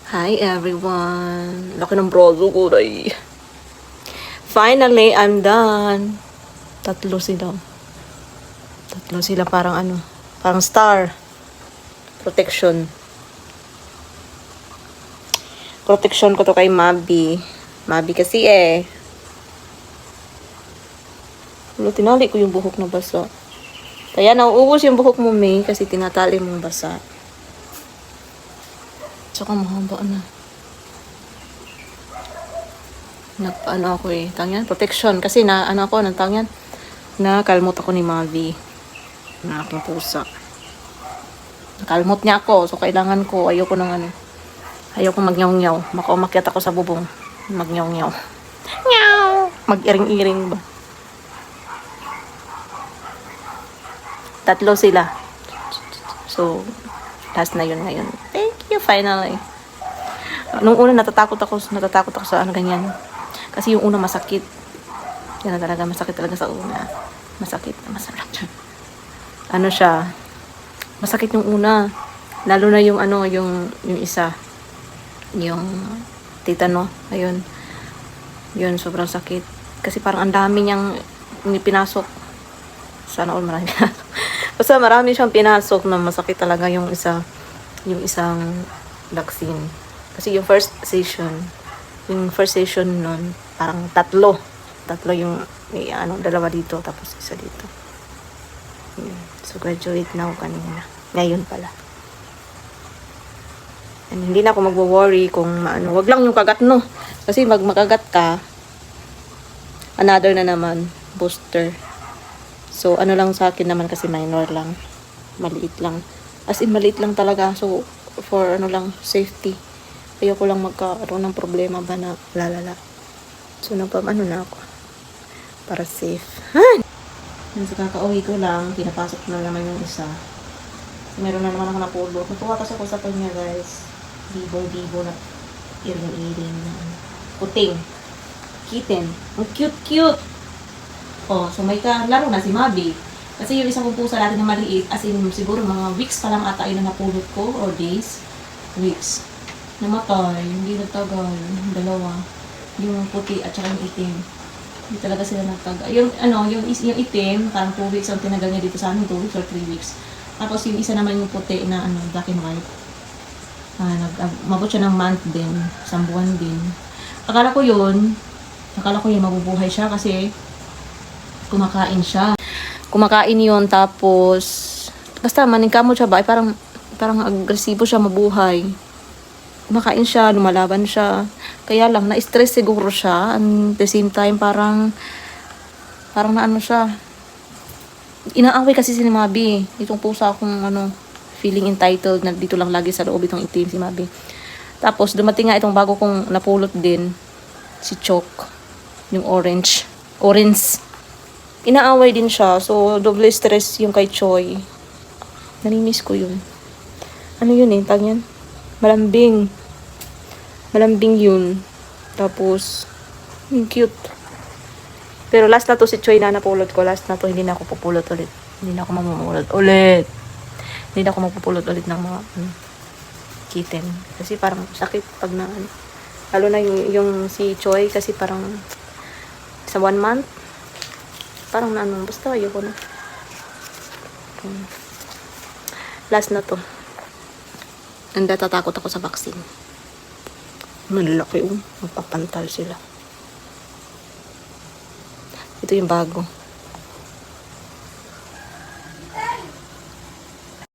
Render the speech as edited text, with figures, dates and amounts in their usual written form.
Hi everyone! Laki ng braso ko, day. Finally, I'm done. Tatlo sila. Tatlo sila parang ano, parang star. Protection. Protection ko to kay Mabi. Mabi kasi tinali ko yung buhok na basa. Kaya nauubos yung buhok mo, May, kasi tinatali mong basa. Tsaka mahaba na. Nagpaano ako tangyan, protection. Kasi nakalmot ako ni Mavi. Na aking pusa. Nakalmot niya ako. So, kailangan ko, ayoko magnyaw-nyaw. Makaumakyat ako sa bubong. Magnyaw-nyaw. Nyaw! Mag-iring-iring ba? Tatlo sila. So, last na yun ngayon. Thank you, finally. Nung una, natatakot ako sa ganyan. Kasi yung una masakit. Yan na talaga, masakit talaga sa una. Masakit. Ano siya? Masakit yung una. Lalo na yung yung isa. Yung tetano. Ayun. Yun, sobrang sakit. Kasi parang ang dami niyang pinasok. Sana all marami pinasok. Basta marami siyang pinasok na masakit talaga yung isang vaccine. Kasi yung first session nun, parang tatlo yung dalawa dito tapos isa dito. So graduate na ako kanina. Ngayon pala. And hindi na ako magwo-worry kung wag lang yung kagat, no. Kasi makagat ka, another na naman, booster. So lang sa akin naman kasi minor lang. Maliit lang. As in maliit lang talaga. So for safety. Ayoko lang magkaroon ng problema ba na lalala. So na ako. Para safe. Sa kakauwi ko lang, pinapasok na naman yung isa. Meron na naman ako napulot. Natuwa kasi ako sa kanya, guys. Bibo na iring-iring. Puting. Kitten. Ang cute-cute. Oh, so may laro na si Mabi. Kasi yung isang pusa natin na maliit, as in siguro mga weeks pa lang ata yun na napulot ko, or days. Weeks. Namatay, hindi nagtagal. Dalawa. Yung puti at saka yung itim. Hindi talaga sila nagtagal. Yung itim, parang 2 weeks ang tinagal niya dito sa amin, 2 weeks or 3 weeks. Tapos yung isa naman yung puti na black and white. Mabot siya ng month din, isang buwan din. Akala ko yun mabubuhay siya kasi kumakain siya. Kumakain yun, tapos basta maningkamot siya ba, ay parang agresibo siya mabuhay. Kumakain siya, lumalaban siya. Kaya lang, na-stress siguro siya. And at the same time, parang siya. Inaaway kasi si Mabi. Itong pusa akong feeling entitled na dito lang lagi sa loob itong itim si Mabi. Tapos, dumating nga itong bago kong napulot din, si Chok. Yung orange. Inaaway din siya. So, double stress yung kay Choi. Nanimiss ko yun. Ano yun tawag yan? Malambing yun. Tapos, cute. Pero last na to si Choi na napulot ko. Last na to, hindi na ako pupulot ulit. Hindi na ako magpupulot ulit ng mga kitten. Kasi parang sakit pag lalo na yung si Choi kasi parang sa 1 month. Parang basta ayoko na. Last na to. And natatakot ako sa vaccine. Malaki magpapantal sila. Ito yung bago.